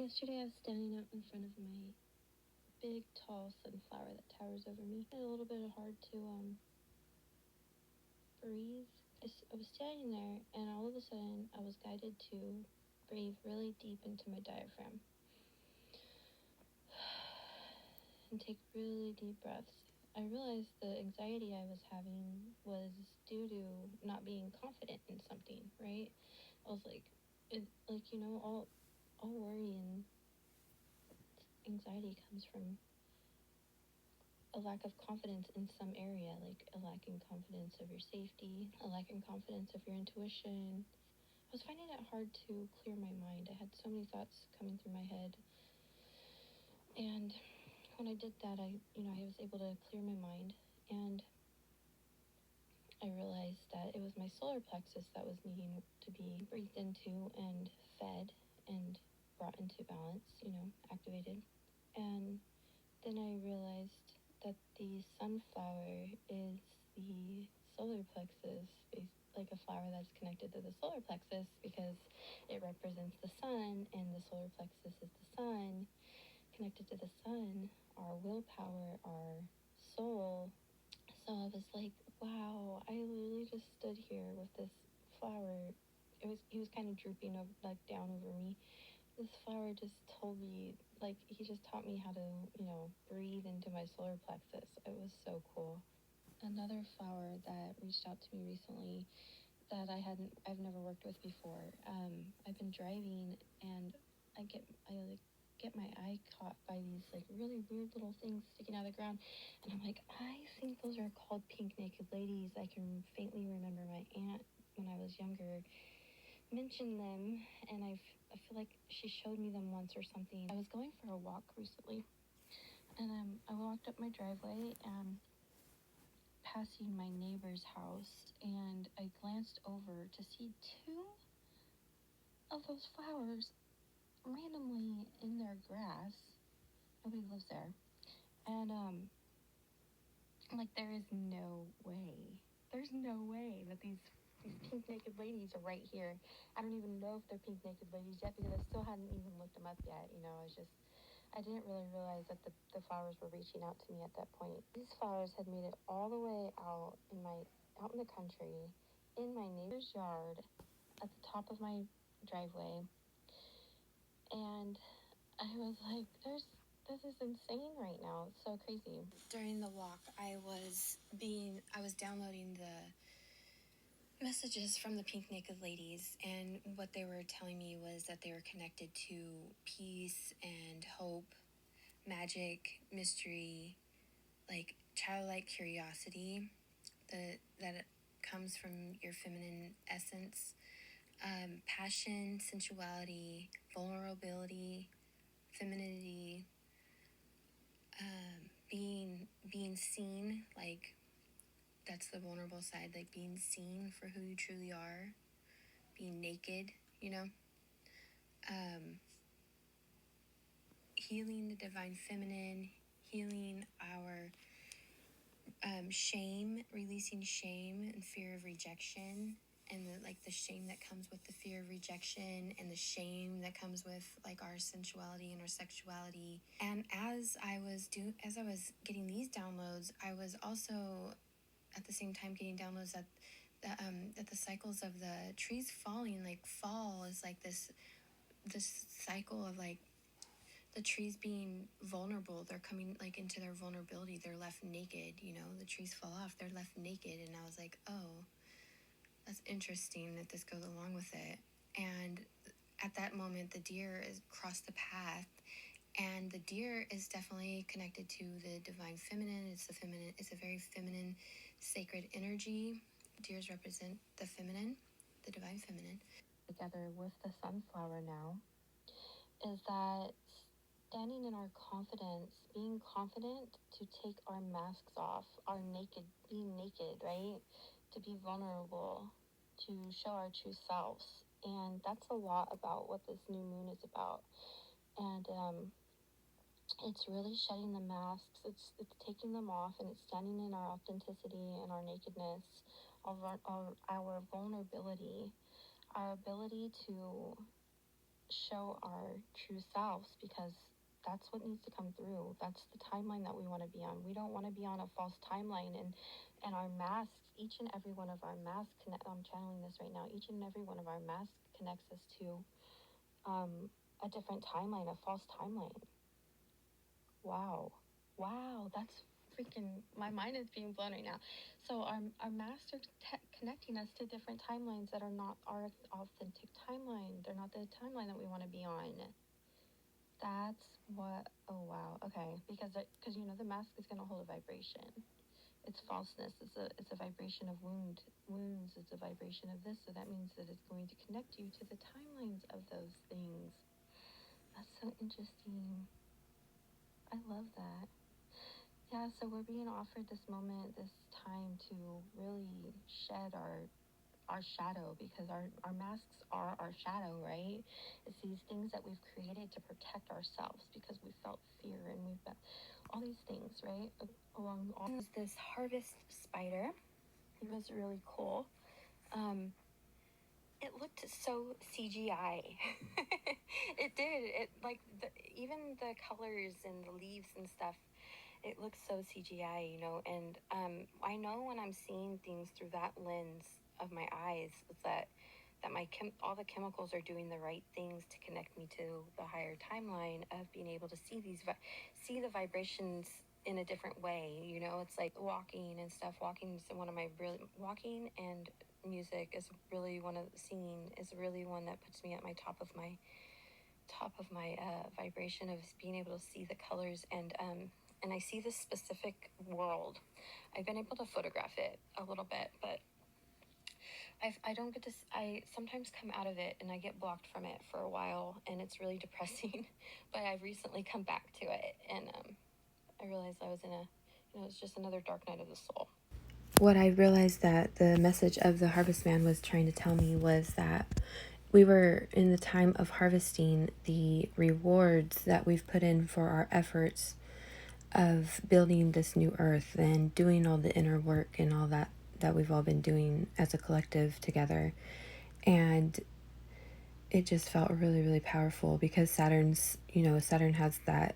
Yesterday I was standing out in front of my big, tall sunflower that towers over me. It's a little bit hard to breathe. I was standing there, and all of a sudden I was guided to breathe really deep into my diaphragm and take really deep breaths. I realized the anxiety I was having was due to not being confident in something, right? I was like, all worry and anxiety comes from a lack of confidence in some area, like a lacking confidence of your safety, a lacking confidence of your intuition. I was finding it hard to clear my mind. I had so many thoughts coming through my head. And when I did that, I was able to clear my mind, and I realized that it was my solar plexus that was needing to be breathed into and fed and brought into balance, activated. And then I realized that the sunflower is the solar plexus, like a flower that's connected to the solar plexus because it represents the sun, and the solar plexus is the sun. Connected to the sun, our willpower, our soul. So I was like, wow, I literally just stood here with this flower. He was kind of drooping like down over me. This flower just told me, like, he just taught me how to, breathe into my solar plexus. It was so cool. Another flower that reached out to me recently that I've never worked with before. I've been driving, and I get my eye caught by these like really weird little things sticking out of the ground, and I'm like, I think those are called pink naked ladies. I can faintly remember my aunt when I was younger mentioned them, and I feel like she showed me them once or something. I was going for a walk recently, and I walked up my driveway and passing my neighbor's house, and I glanced over to see two of those flowers randomly in their grass. Nobody lives there. And I'm like, there's no way that these pink naked ladies are right here. I don't even know if they're pink naked ladies yet because I still hadn't even looked them up yet. I didn't really realize that the flowers were reaching out to me at that point. These flowers had made it all the way out in the country, in my neighbor's yard, at the top of my driveway. And I was like, this is insane right now. It's so crazy. During the walk, I was downloading the messages from the Pink Naked Ladies, and what they were telling me was that they were connected to peace and hope, magic, mystery, like childlike curiosity that comes from your feminine essence, passion, sensuality, vulnerability, femininity, being seen, like that's the vulnerable side, like being seen for who you truly are, being naked, healing the divine feminine, healing our shame, releasing shame and fear of rejection, and the shame that comes with the fear of rejection, and the shame that comes with like our sensuality and our sexuality. And as I was getting these downloads, I was also at the same time getting downloads that the cycles of the trees falling, like fall is like this cycle of like the trees being vulnerable. They're coming like into their vulnerability. They're left naked, the trees fall off, they're left naked. And I was like, oh, that's interesting that this goes along with it. And at that moment, the deer is crossed the path, and the deer is definitely connected to the divine feminine. It's a very feminine, sacred energy. Deers represent the feminine, the divine feminine. Together with the sunflower now is that standing in our confidence, being confident to take our masks off, being naked, right? To be vulnerable, to show our true selves. And that's a lot about what this new moon is about. And it's really shedding the masks. It's taking them off, and it's standing in our authenticity and our nakedness, our vulnerability, our ability to show our true selves, because that's what needs to come through. That's the timeline that we want to be on. We don't want to be on a false timeline, and our masks, each and every one of our masks connect. I'm channeling this right now. Each and every one of our masks connects us to a different timeline, a false timeline. Wow. Wow, that's freaking, my mind is being blown right now. So our masks are connecting us to different timelines that are not our authentic timeline. They're not the timeline that we want to be on. That's what, oh wow, okay. Because you know, the mask is going to hold a vibration. It's falseness. It's a vibration of wounds. It's a vibration of this. So that means that it's going to connect you to the timelines of those things. That's so interesting. I love that. Yeah, so we're being offered this moment, this time to really shed our shadow, because our masks are our shadow, right? It's these things that we've created to protect ourselves because we felt fear, and we've got all these things, right? Along all was this harvest spider. He was really cool. It looked so CGI. It did. It like even the colors and the leaves and stuff, it looks so CGI, you know. And I know when I'm seeing things through that lens of my eyes, that all the chemicals are doing the right things to connect me to the higher timeline of being able to see the vibrations in a different way. You know, it's like walking and stuff. Walking and music is really singing is really one that puts me at my top of my vibration of being able to see the colors, and I see this specific world. I've been able to photograph it a little bit, but I don't get to. I sometimes come out of it and I get blocked from it for a while, and it's really depressing. But I've recently come back to it, and I realized I was in a, it's just another dark night of the soul. What I realized that the message of the Harvest Man was trying to tell me was that we were in the time of harvesting the rewards that we've put in for our efforts of building this new earth and doing all the inner work and all that we've all been doing as a collective together. And it just felt really, really powerful because Saturn has that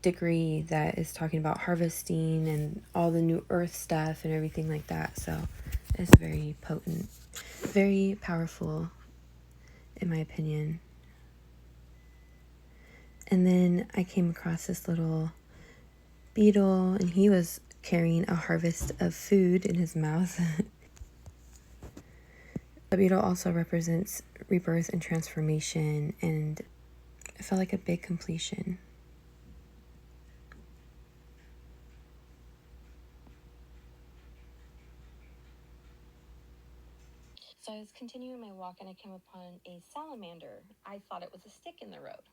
degree that is talking about harvesting and all the new earth stuff and everything like that. So it's very potent, very powerful, in my opinion. And then I came across this little beetle, and he was carrying a harvest of food in his mouth. The beetle also represents rebirth and transformation, and it felt like a big completion. So I was continuing my walk, and I came upon a salamander. I thought it was a stick in the road.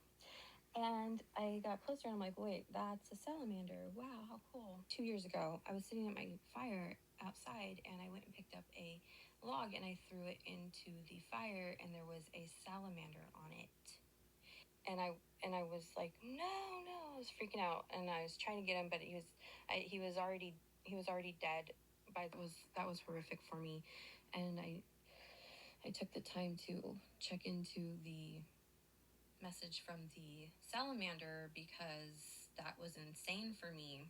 And I got closer, and I'm like, wait, that's a salamander. Wow, how cool. 2 years ago, I was sitting at my fire outside, and I went and picked up a log, and I threw it into the fire, and there was a salamander on it. And I was like, no, I was freaking out, and I was trying to get him, but he was already dead. That was horrific for me, and I took the time to check into the message from the salamander, because that was insane for me.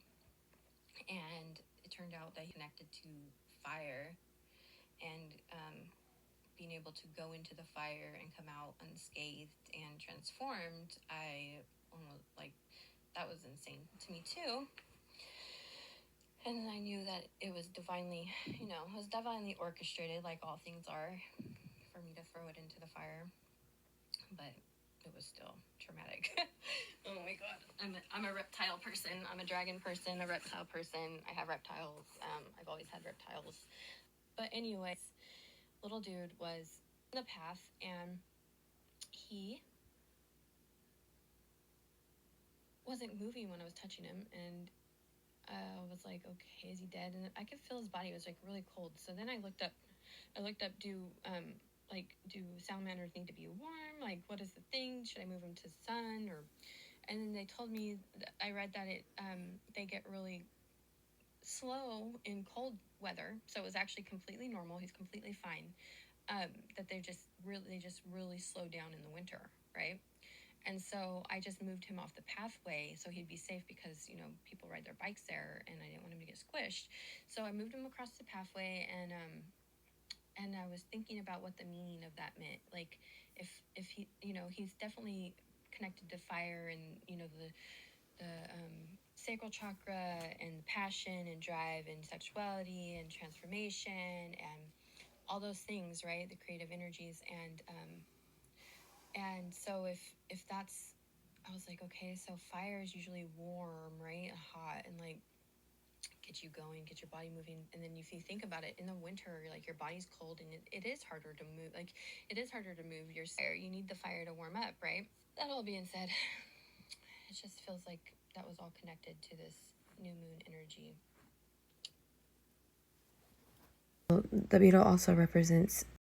And it turned out that he connected to fire, and being able to go into the fire and come out unscathed and transformed. I almost like that was insane to me too. And I knew that it was divinely, orchestrated, like all things are, for me to throw it into the fire. But it was still traumatic. Oh my god. I'm a reptile person. I'm a dragon person, a reptile person. I have reptiles. I've always had reptiles. But anyways, little dude was in the path, and he wasn't moving when I was touching him, and I was like, okay, is he dead? And I could feel his body was like really cold. So then I looked up, do salamanders need to be warm? Like, what is the thing? Should I move him to sun? And then they told me, I read that they get really slow in cold weather. So it was actually completely normal. He's completely fine. That they just really slow down in the winter. right? And so I just moved him off the pathway so he'd be safe because, people ride their bikes there and I didn't want him to get squished. So I moved him across the pathway and I was thinking about what the meaning of that meant. Like if he, he's definitely connected to fire and, the sacral chakra and passion and drive and sexuality and transformation and all those things, right? The creative energies and so if that's, I was like, okay, so fire is usually warm, right? Hot and like get you going, get your body moving. And then if you think about it, in the winter, like your body's cold and it is harder to move. Like it is harder to move your fire. You need the fire to warm up, right? That all being said, it just feels like that was all connected to this new moon energy. The beetle also represents